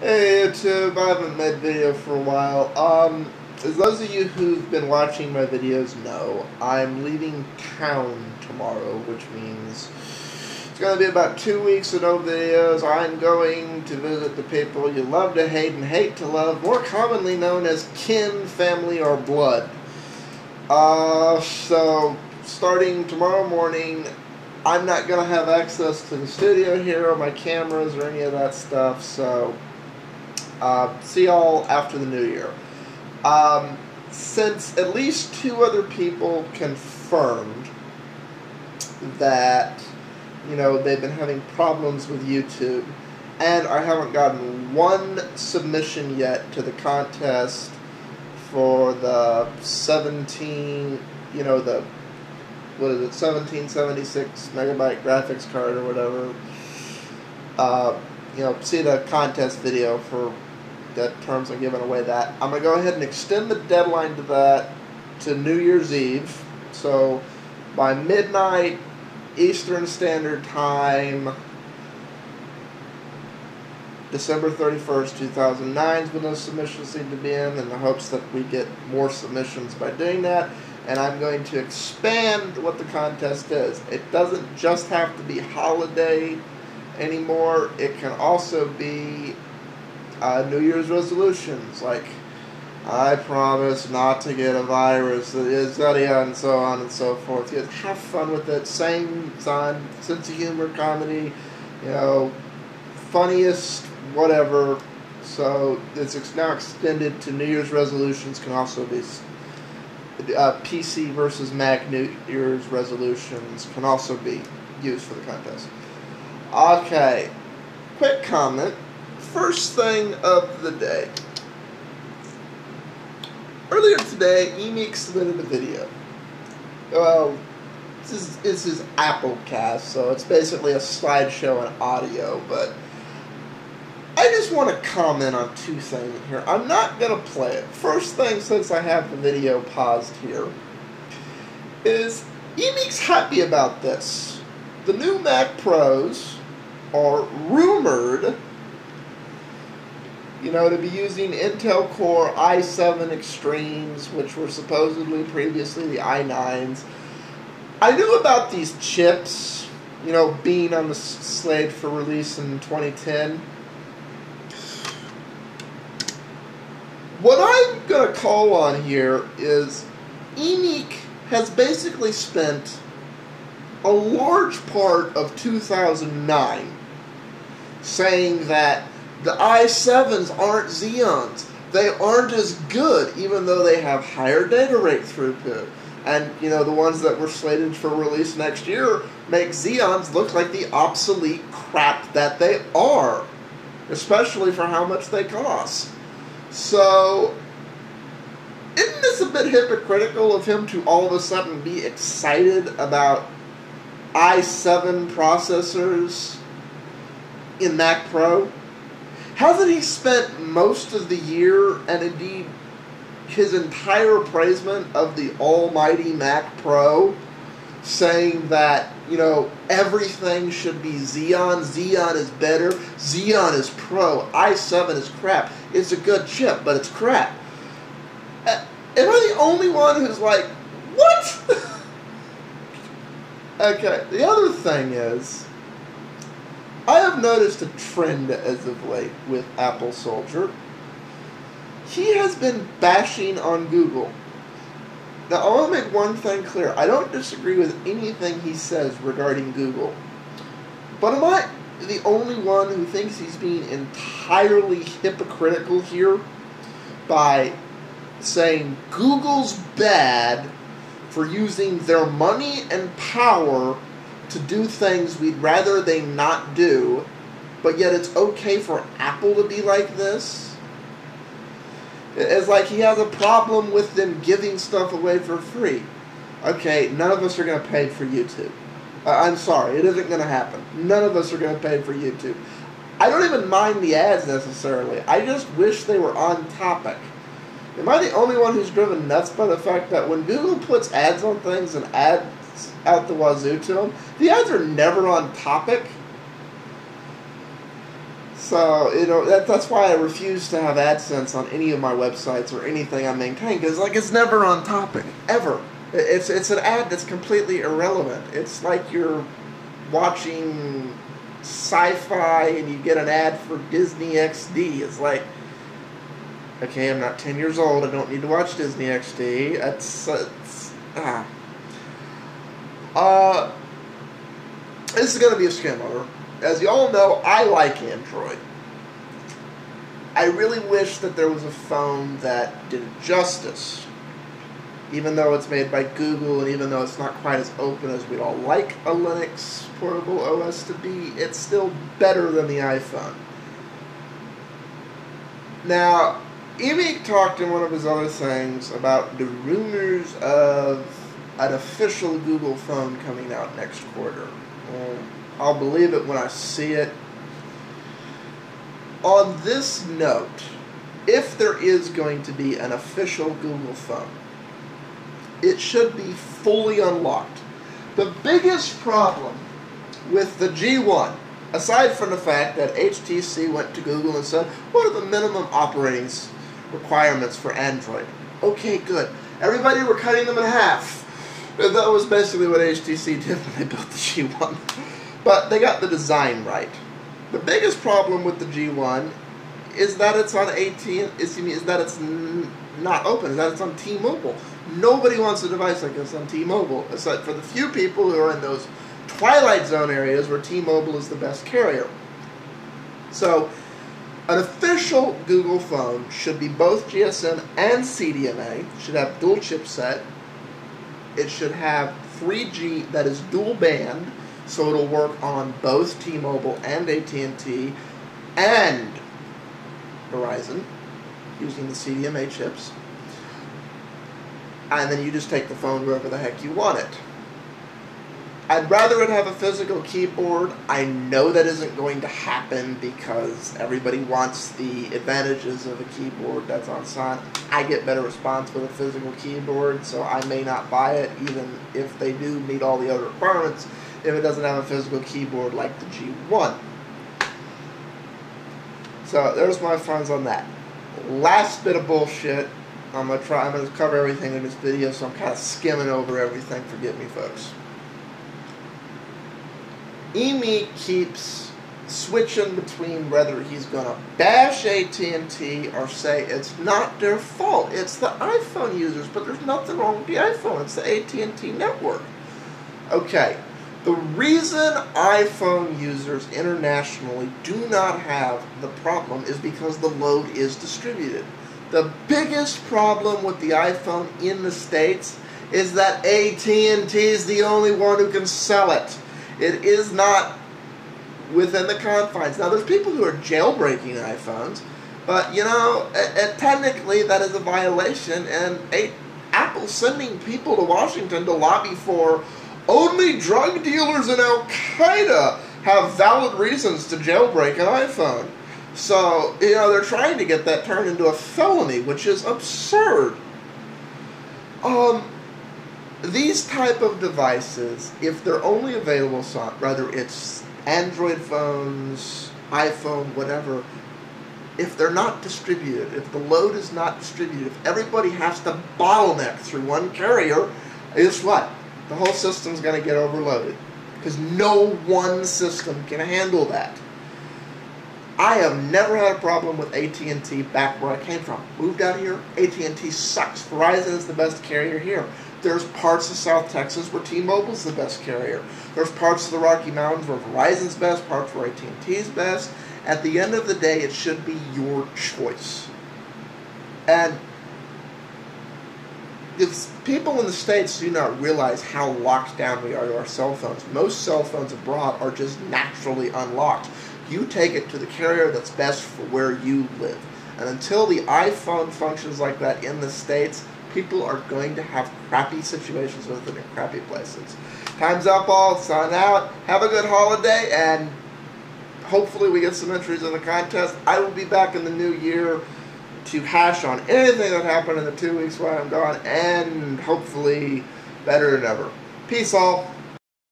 Hey YouTube, I haven't made video for a while. As those of you who've been watching my videos know, I'm leaving town tomorrow, which means it's going to be about 2 weeks of no videos. I'm going to visit the people you love to hate and hate to love, more commonly known as kin, family, or blood. So starting tomorrow morning, I'm not going to have access to the studio here or my cameras or any of that stuff, so see y'all after the new year. Since at least 2 other people confirmed that, they've been having problems with YouTube, and I haven't gotten one submission yet to the contest for the 1776 megabyte graphics card or whatever. See the contest video for the terms I'm giving away that. I'm going to go ahead and extend the deadline to that to New Year's Eve. So by midnight Eastern Standard Time, December 31st, 2009 is when those submissions need to be in the hopes that we get more submissions by doing that. And I'm going to expand what the contest is. It doesn't just have to be holiday anymore. It can also be New Year's resolutions, like I promise not to get a virus, and so on and so forth. You have fun with it. Same sense of humor, comedy, funniest, whatever. So it's now extended to New Year's resolutions. Can also be PC versus Mac New Year's resolutions can also be used for the contest. Okay, quick comment. First thing of the day. Earlier today, Emeek submitted a video. Well, this is Applecast, so it's basically a slideshow and audio, but I just want to comment on 2 things here. I'm not going to play it. First thing, since I have the video paused here, is Emeek's happy about this. The new Mac Pros are rumored to be using Intel Core i7 Extremes, which were supposedly previously the i9s. I knew about these chips, being on the slate for release in 2010. What I'm going to call on here is Emeek has basically spent a large part of 2009 saying that the i7s aren't Xeons. They aren't as good, even though they have higher data rate throughput. And, the ones that were slated for release next year make Xeons look like the obsolete crap that they are, especially for how much they cost. So, isn't this a bit hypocritical of him to all of a sudden be excited about i7 processors in Mac Pro? Hasn't he spent most of the year, and indeed his entire appraisement of the almighty Mac Pro, saying that, everything should be Xeon, Xeon is better, Xeon is pro, i7 is crap. It's a good chip, but it's crap. Am I the only one who's like, what? Okay, the other thing is, I have noticed a trend as of late with Apple Soldier. He has been bashing on Google. Now, I want to make one thing clear. I don't disagree with anything he says regarding Google. But am I the only one who thinks he's being entirely hypocritical here by saying Google's bad for using their money and power to do things we'd rather they not do, but yet it's okay for Apple to be like this? It's like he has a problem with them giving stuff away for free. Okay, none of us are going to pay for YouTube. I'm sorry, it isn't going to happen. None of us are going to pay for YouTube. I don't even mind the ads necessarily. I just wish they were on topic. Am I the only one who's driven nuts by the fact that when Google puts ads on things and ads out the wazoo to them, the ads are never on topic? So, that's why I refuse to have AdSense on any of my websites or anything I maintain, because, it's never on topic, ever. It's an ad that's completely irrelevant. It's like you're watching sci-fi and you get an ad for Disney XD. It's like, okay, I'm not 10 years old, I don't need to watch Disney XD. This is going to be a skimmer. As you all know, I like Android. I really wish that there was a phone that did it justice. Even though it's made by Google, and even though it's not quite as open as we'd all like a Linux portable OS to be, it's still better than the iPhone. Now, Emeek talked in one of his other things about the rumors of an official Google phone coming out next quarter. I'll believe it when I see it. On this note, if there is going to be an official Google phone, it should be fully unlocked. The biggest problem with the G1, aside from the fact that HTC went to Google and said, what are the minimum operating requirements for Android? Okay, good. Everybody, we're cutting them in half. That was basically what HTC did when they built the G1. But they got the design right. The biggest problem with the G1 is that it's on is that it's not open, is that it's on T-Mobile. Nobody wants a device like this on T-Mobile, except for the few people who are in those Twilight Zone areas where T-Mobile is the best carrier. So, an official Google phone should be both GSM and CDMA, should have dual chipset, it should have 3G that is dual band, so it'll work on both T-Mobile and AT&T and Verizon using the CDMA chips. And then you just take the phone wherever the heck you want it. I'd rather it have a physical keyboard. I know that isn't going to happen because everybody wants the advantages of a keyboard that's on Sun. I get better response with a physical keyboard, so I may not buy it even if they do meet all the other requirements if it doesn't have a physical keyboard like the G1. So there's my funds on that. Last bit of bullshit. I'm gonna cover everything in this video, so I'm kind of skimming over everything. Forgive me, folks. Emeek keeps switching between whether he's gonna bash AT&T or say it's not their fault. It's the iPhone users, but there's nothing wrong with the iPhone. It's the AT&T network. Okay. The reason iPhone users internationally do not have the problem is because the load is distributed. The biggest problem with the iPhone in the States is that AT&T is the only one who can sell it. It is not within the confines. Now, there's people who are jailbreaking iPhones, but, technically that is a violation, and Apple's sending people to Washington to lobby for only drug dealers and Al-Qaeda have valid reasons to jailbreak an iPhone. So, they're trying to get that turned into a felony, which is absurd. These type of devices, if they're only available, whether it's Android phones, iPhone, whatever, if they're not distributed, if the load is not distributed, if everybody has to bottleneck through one carrier, guess what? The whole system's going to get overloaded because no one system can handle that. I have never had a problem with AT&T back where I came from. Moved out here, AT&T sucks. Verizon is the best carrier here. There's parts of South Texas where T-Mobile's the best carrier. There's parts of the Rocky Mountains where Verizon's best, parts where AT&T's best. At the end of the day, it should be your choice. And if people in the States do not realize how locked down we are to our cell phones, most cell phones abroad are just naturally unlocked. You take it to the carrier that's best for where you live. And until the iPhone functions like that in the States, people are going to have crappy situations with it in crappy places. Time's up, all. Sign out. Have a good holiday, and hopefully we get some entries in the contest. I will be back in the new year to hash on anything that happened in the 2 weeks while I'm gone, and hopefully better than ever. Peace all.